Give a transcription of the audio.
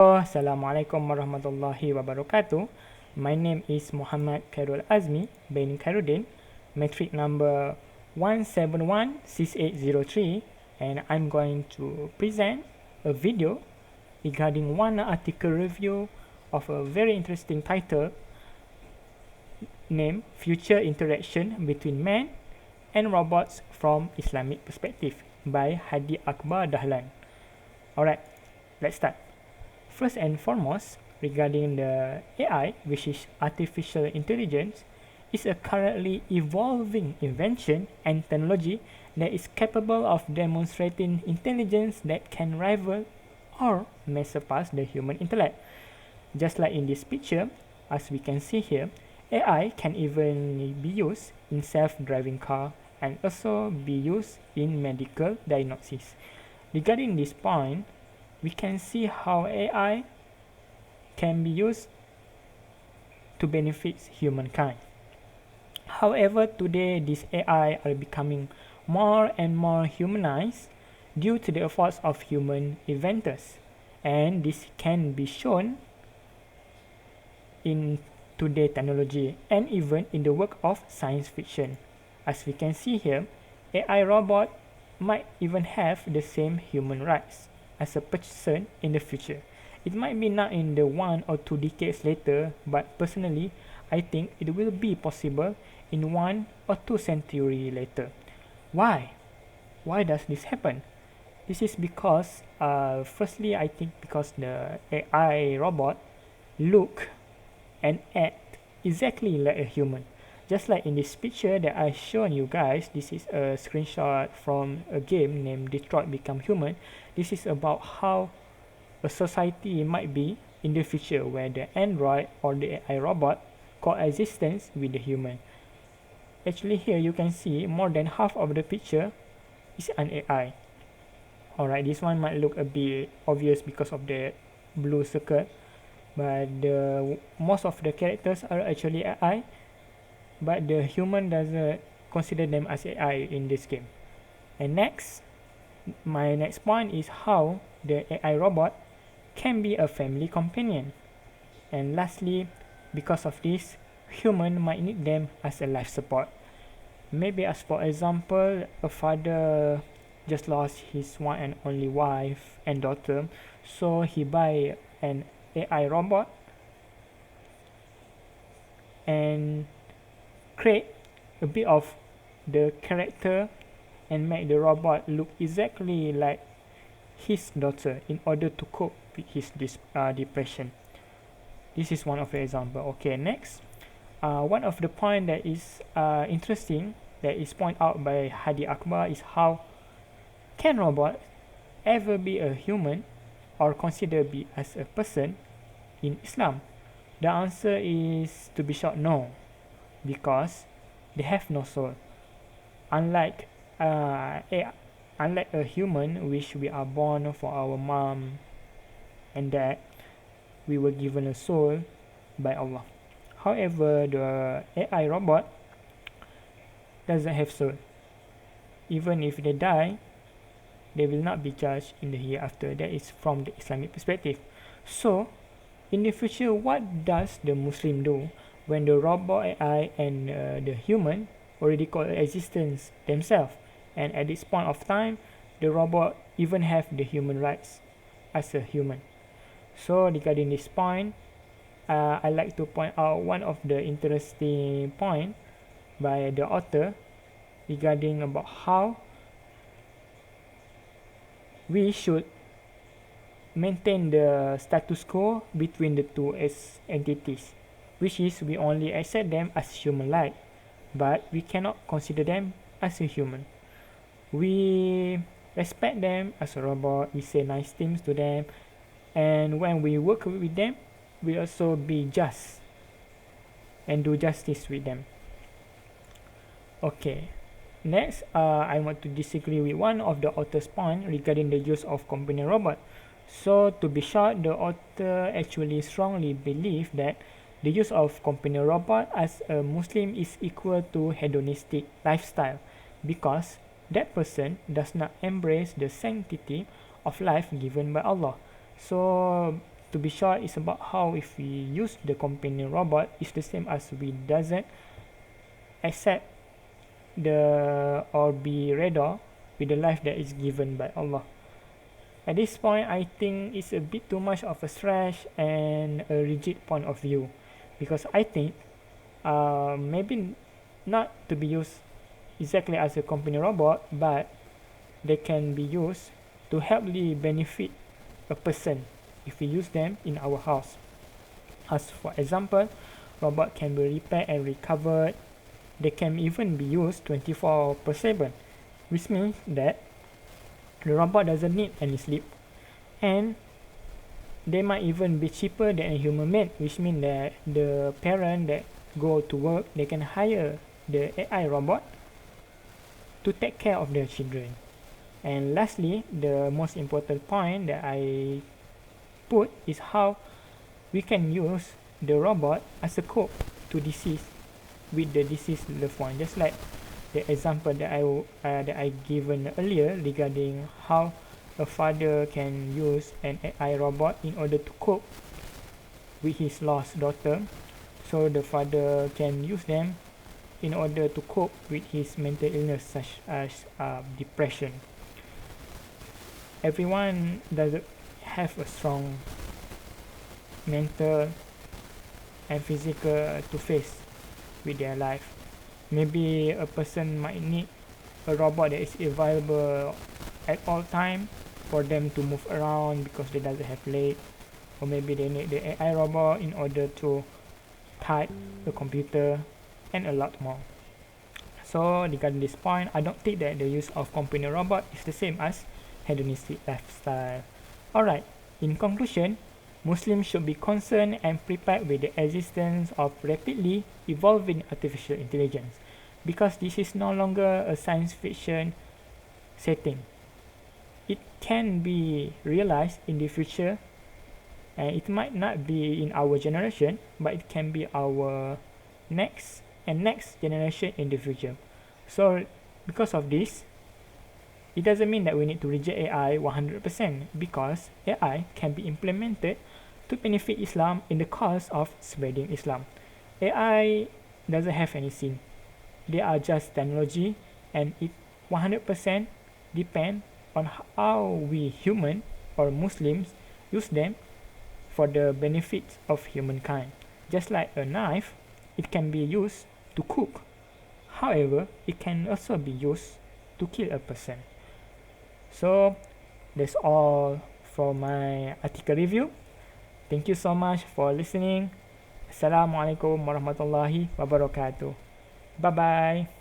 Assalamualaikum warahmatullahi wabarakatuh. My name is Muhammad Khairul Azmi bin Khairudin, metric number 1716803, and I'm going to present a video regarding one article review of a very interesting title named Future Interaction Between Man and Robots from Islamic Perspective by Hadi Akbar Dahlan. Alright, let's start. First and foremost, regarding the AI, which is artificial intelligence, is a currently evolving invention and technology that is capable of demonstrating intelligence that can rival or may surpass the human intellect. Just like in this picture, as we can see here, AI can even be used in self-driving car and also be used in medical diagnosis. Regarding this point, we can see how AI can be used to benefit humankind. However, today these AI are becoming more and more humanized due to the efforts of human inventors, and this can be shown in today's technology and even in the work of science fiction. As we can see here, AI robot might even have the same human rights as a person in the future. It might be not in the 1 or 2 decades later, but personally, I think it will be possible in 1 or 2 centuries later. Why? Why does this happen? This is because, firstly, I think because the AI robot look and act exactly like a human. Just like in this picture that I shown you guys, this is a screenshot from a game named Detroit Become Human. This is about how a society might be in the future where the android or the AI robot coexistence with the human. Actually here you can see more than half of the picture is an AI. Alright, this one might look a bit obvious because of the blue circle, but most of the characters are actually AI, but the human doesn't consider them as AI in this game. And next, my next point is how the AI robot can be a family companion. And lastly, because of this, human might need them as a life support. Maybe as for example, a father just lost his one and only wife and daughter, so he buy an AI robot and create a bit of the character and make the robot look exactly like his daughter in order to cope with his depression. This is one of the example. Okay, next, one of the point that is interesting that is pointed out by Hadi Akbar is how can robot ever be a human or considered be as a person in Islam? The answer is, to be short, no, because they have no soul. Unlike a human, which we are born for our mom and dad, we were given a soul by Allah. However, the AI robot doesn't have soul. Even if they die, they will not be judged in the hereafter. That is from the Islamic perspective. So, in the future, what does the Muslim do when the robot AI and the human already coexistence themselves, and at this point of time, the robot even have the human rights as a human? So regarding this point, I like to point out one of the interesting point by the author regarding about how we should maintain the status quo between the two entities, which is we only accept them as human-like, but we cannot consider them as a human. We respect them as a robot, we say nice things to them, and when we work with them, we also be just and do justice with them. Okay, next, I want to disagree with one of the author's point regarding the use of companion robot. So to be short, the author actually strongly believe that the use of companion robot as a Muslim is equal to hedonistic lifestyle, because that person does not embrace the sanctity of life given by Allah. So to be short, it's about how if we use the companion robot, it's the same as we doesn't accept the or be redha with the life that is given by Allah. At this point, I think it's a bit too much of a stretch and a rigid point of view, because I think maybe not to be used exactly as a companion robot, but they can be used to helpfully benefit a person if we use them in our house. As for example, robot can be repaired and recovered. They can even be used 24/7, which means that the robot doesn't need any sleep, and they might even be cheaper than a human made, which means that the parent that go to work, they can hire the AI robot to take care of their children. And lastly, the most important point that I put is how we can use the robot as a cope to disease with the deceased loved one, just like the example that I given earlier regarding how a father can use an AI robot in order to cope with his lost daughter. So the father can use them in order to cope with his mental illness, such as depression. Everyone doesn't have a strong mental and physical to face with their life. Maybe a person might need a robot that is available at all time for them to move around because they doesn't have leg, or maybe they need the AI robot in order to type the computer, and a lot more. So regarding this point, I don't think that the use of companion robot is the same as hedonistic lifestyle. Alright, in conclusion, Muslims should be concerned and prepared with the existence of rapidly evolving artificial intelligence, because this is no longer a science fiction setting. It can be realized in the future, and it might not be in our generation, but it can be our next generation in the future. So because of this, it doesn't mean that we need to reject AI 100%, because AI can be implemented to benefit Islam in the cause of spreading Islam. AI doesn't have any sin. They are just technology, and it 100% depend on how we human or Muslims use them for the benefits of humankind. Just like a knife, it can be used to cook. However, it can also be used to kill a person. So that's all for my article review. Thank you so much for listening. Assalamualaikum warahmatullahi wabarakatuh. Bye bye.